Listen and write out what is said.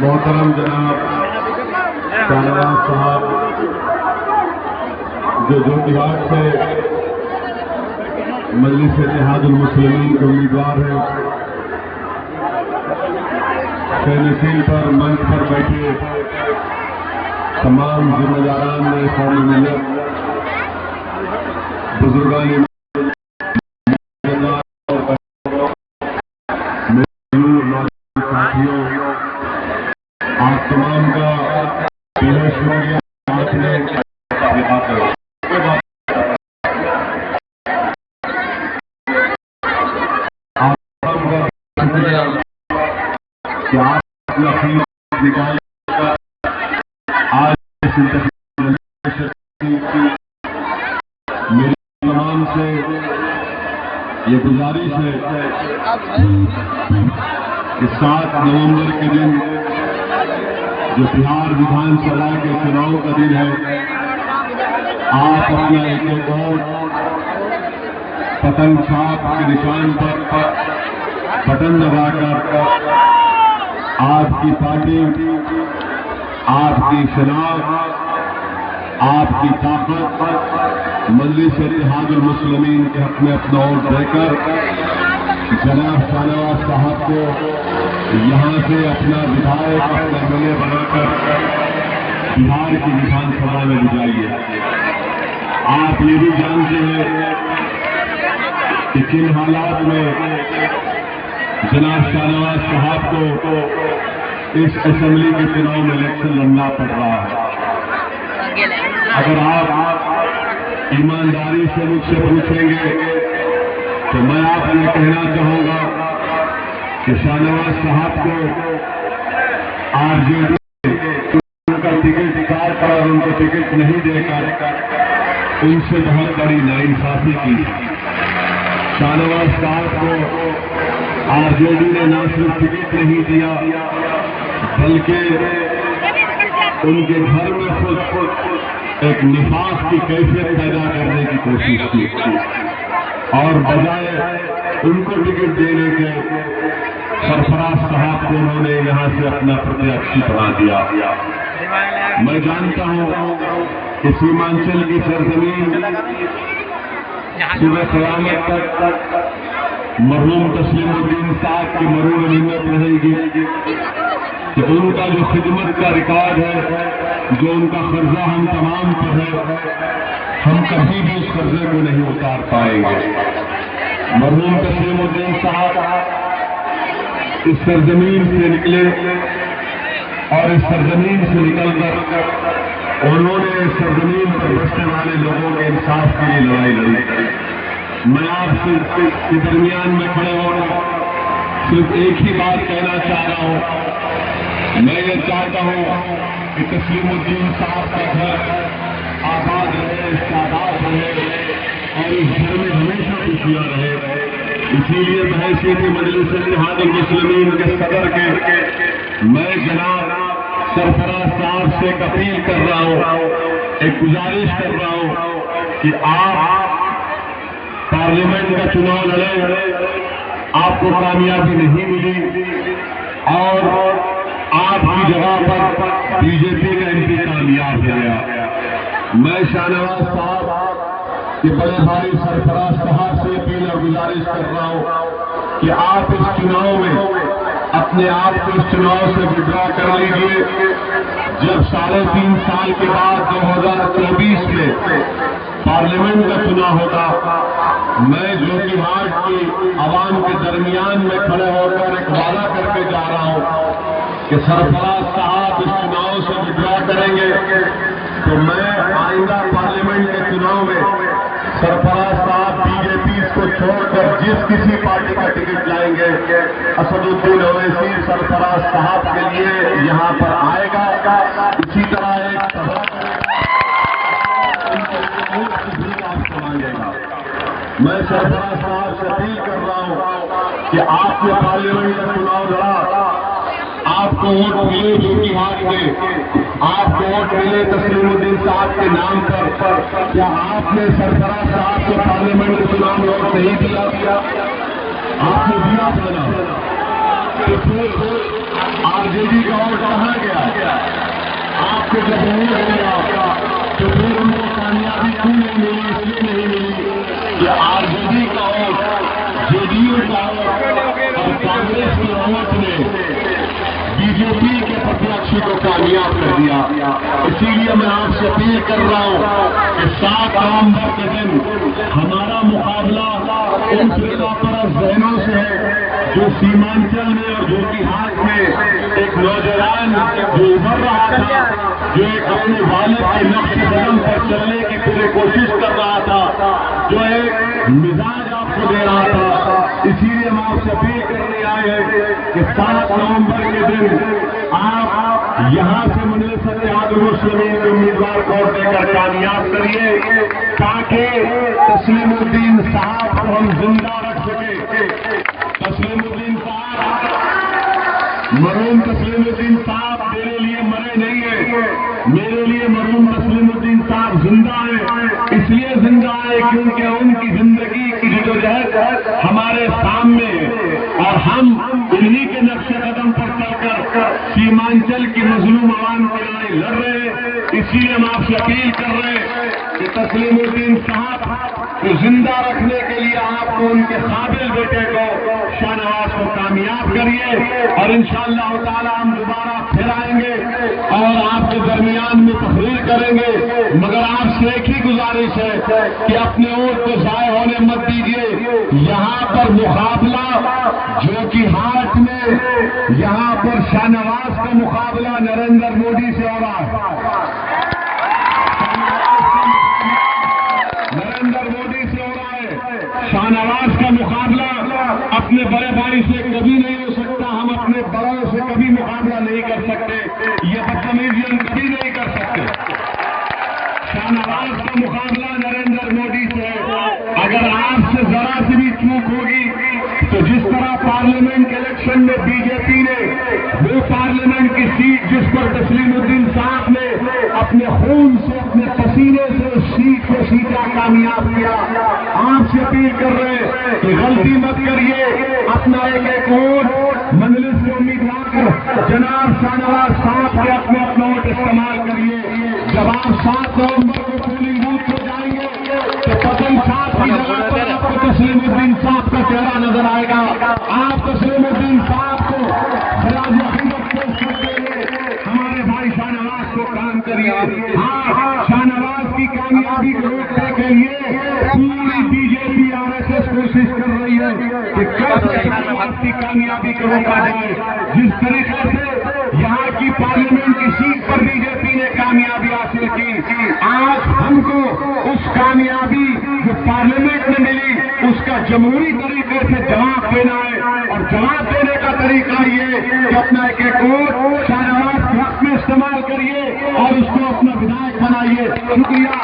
मोहतरम जनाब शाहनवाज साहब जो जोतिहाट से मजलिस इत्तेहादुल मुस्लिमीन के उम्मीदवार हैं, नशीन पर मंच पर बैठे तमाम जिम्मेदारान ने कौमी मिलत, बुजुर्गान साथियों, आप तमाम का दिल शुक्रिया। आपने क्या अपना फीस निकाल आज मेरी तमाम से ये गुजारिश है कि 7 नवंबर के दिन जो बिहार विधानसभा के चुनाव का दिन है, आप अपना एक वोट पतंग छाप के निशान पर बटन दबाकर आपकी पार्टी, आपकी शनाख्त, आपकी ताकत मजलिस इत्तेहादुल मुस्लिमीन के हक में अपना वोट देकर जनाब शाहनवाज साहब को यहाँ से अपना विधायक, अपना एमएलए बनाकर बिहार की विधानसभा में भिजाइए। आप ये भी जानते हैं कि किन हालात में जनाब शाहनवाज साहब को इस असेंबली के चुनाव में इलेक्शन लड़ना पड़ रहा है। अगर आप ईमानदारी से मुझसे पूछेंगे तो मैं आपको कहना चाहूंगा कि शाहनवाज साहब को आरजेडी उनका टिकट काट कर और उनको टिकट नहीं देकर उनसे बहुत बड़ी नाइंसाफी की। शाहनवाज साहब को आरजेडी ने न सिर्फ टिकट नहीं दिया बल्कि उनके घर में खुद एक निफाक की कैफियत पैदा करने की कोशिश की और बजाय उनको टिकट देने के सरफराज साहब को उन्होंने यहां से अपना प्रत्याशी बना दिया। मैं जानता हूं कि सीमांचल की सरजमीन सुबह क़यामत तक मरहूम तस्लीमुद्दीन साहब की मरूर मिन्नत रहेगी कि उनका जो खिदमत का रिकॉर्ड है, जो उनका कर्जा हम तमाम पर है, हम कभी भी उस कर्जे को नहीं उतार पाएंगे। मरहूम तस्लीमुद्दीन साहब इस सरजमीन से निकले और इस सरजमीन से निकलकर उन्होंने इस सरजमीन पर बसने वाले लोगों के इंसाफ के लिए लड़ाई लड़ी। मैं आपसे के दरमियान में खड़े होकर सिर्फ एक ही बात कहना चाह रहा हूं। मैं ये चाहता हूं कि तस्लीमुद्दीन साहब का घर आबाद रहे, शादाब रहे और इस घर में हमेशा खुशियां रहे। इसीलिए बहैसियत मजलिस इत्तेहादुल मुस्लिमीन के सदर के मैं जनाब सरफराज साहब से एक अपील कर रहा हूं, एक गुजारिश कर रहा हूं कि आप पार्लियामेंट का चुनाव लड़े, आपको कामयाबी नहीं मिली और आपकी जगह पर बीजेपी का एमपी कामयाब हो गया। मैं शाहनवाज साहब के बड़े भाई सरफराज साहब से अपील और गुजारिश कर रहा हूं कि आप इस चुनाव में अपने आप को इस चुनाव से विड्रॉ कर लीजिए। जब 3.5 साल के बाद 2024 में पार्लियामेंट का चुनाव होगा, मैं जोतिहाट की आवाम के दरमियान में खड़े होकर एक वादा करके जा रहा हूं कि सरफराज साहब इस चुनाव से विड्रॉ करेंगे तो मैं आइंदा पार्लियामेंट के चुनाव में सरफराज साहब बीजेपी को छोड़कर जिस किसी पार्टी का टिकट लाएंगे, असदुद्दीन ओवैसी सरफराज साहब के लिए यहां पर आएगा। इसी तरह एक मैं सरफराज साहब से अपील कर रहा हूं कि आपने पार्लियामेंट का चुनाव लड़ा, आपको वोट मिले जोतिहाट में, आपको वोट मिले तस्लीमुद्दीन साहब के नाम पर, क्या आपने सरफराज साहब को पार्लियामेंट के चुनाव में वोट नहीं दिया? आपने दिया था ना? तो फिर आरजेडी का वोट कहाँ गया? आपको जब वोट मिला तो फिर उनको कामयाबी क्यों नहीं मिली? इसलिए नहीं मिली कि आरजेडी का वोट, जेडीयू का वोट और कांग्रेस के वोट ने बीजेपी के प्रत्याशी को कामयाब कर दिया। इसीलिए मैं आपसे अपील कर रहा हूं कि 7 नवंबर के दिन हमारा मुकाबला उन फिरकापरस्त जहनों से है जो सीमांचल में और जोकीहाट में एक नौजवान जो उभर रहा था, जो एक अपने वालिद के नक्श कदम पर चलने की पूरी कोशिश कर रहा था, जो एक मिजाज आपको दे रहा था। इसीलिए हम आपसे अपील करने आए हैं कि 7 नवंबर के दिन आप यहां से मजलिस इत्तेहादुल मुस्लिमीन के उम्मीदवार को वोट देकर कामयाब करिए, ताकि तस्लीमुद्दीन साहब को हम जिंदा रख सके। तस्लीमुद्दीन साहब, मरहूम तस्लीमुद्दीन साहब मेरे लिए मरे नहीं है, मेरे लिए मरहूम तस्लीमुद्दीन साहब जिंदा है। इसलिए जिंदा है क्योंकि उनकी जिंदगी की जदोजहद हमारे सामने है और हम इन्हीं के नक्शे कदम पर चलकर सीमांचल की मजलूम आवाम की लड़ाई लड़ रहे हैं। इसीलिए हम आपसे अपील कर रहे हैं कि तस्लीमुद्दीन साहब को जिंदा रखने के लिए आपको उनके काबिल बेटे को शाहनवाज को कामयाब करिए और इंशाअल्लाह ताला हम दोबारा फिर आएंगे और आपके दरमियान में तकरीर करेंगे। मगर आपसे एक ही गुजारिश है कि अपने वोट को जाय होने मत दीजिए। यहाँ पर मुकाबला जोकीहाट में, यहाँ पर शाहनवाज का मुकाबला नरेंद्र मोदी से हो रहा है, नरेंद्र मोदी से हो रहा है। शाहनवाज का मुकाबला अपने बड़े भाई से कभी नहीं हो सकता, हम अपने बड़ों से कभी मुकाबला नहीं कर सकते, ये बदतमीजी हम कभी नहीं कर सकते। शाहनवाज का मुकाबला नरेंद्र मोदी से है। अगर आपसे जरा सी भी चूक होगी तो जिस तरह पार्लियामेंट के इलेक्शन में बीजेपी ने वो पार्लियामेंट की सीट जिस पर तस्लीमुद्दीन साहब ने अपने खून से, अपने पसीने से उस सीट को सीधा कामयाब किया, आपसे अपील कर रहे हैं कि गलती मत करिए। अपना एक वोट मजलिस के उम्मीदवार जनाब शाहनवाज साहब के अपना वोट इस्तेमाल करिए। जब आप 7 नवंबर को पोलिंग बूथ पर जाएंगे तो पतन साहब की जगह पर आपको तस्लीमुद्दीन साहब का चेहरा नजर आएगा। आप तस्लीमुद्दीन साहब को खराज अकीदत पेश करते हुए हमारे भाई शाहनवाज को काम करिए। हाँ, शाहनवाज की कामयाबी को रोकने के लिए पूरी बीजेपी आरएसएस कोशिश कर रही है कि कैसे शाहनवाज की कामयाबी को रोका जाए। जिस तरीके से यहाँ की पार्लियामेंट की सीट पर बीजेपी ने कामयाबी हासिल की, आज हमको उस कामयाबी जो पार्लियामेंट में मिली उसका जमहूरी तरीके से जवाब देना है। और जवाब देने का तरीका ये कि अपना एक वोट शाहनवाज के हक में इस्तेमाल करिए और उसको अपना विधायक बनाइए। शुक्रिया।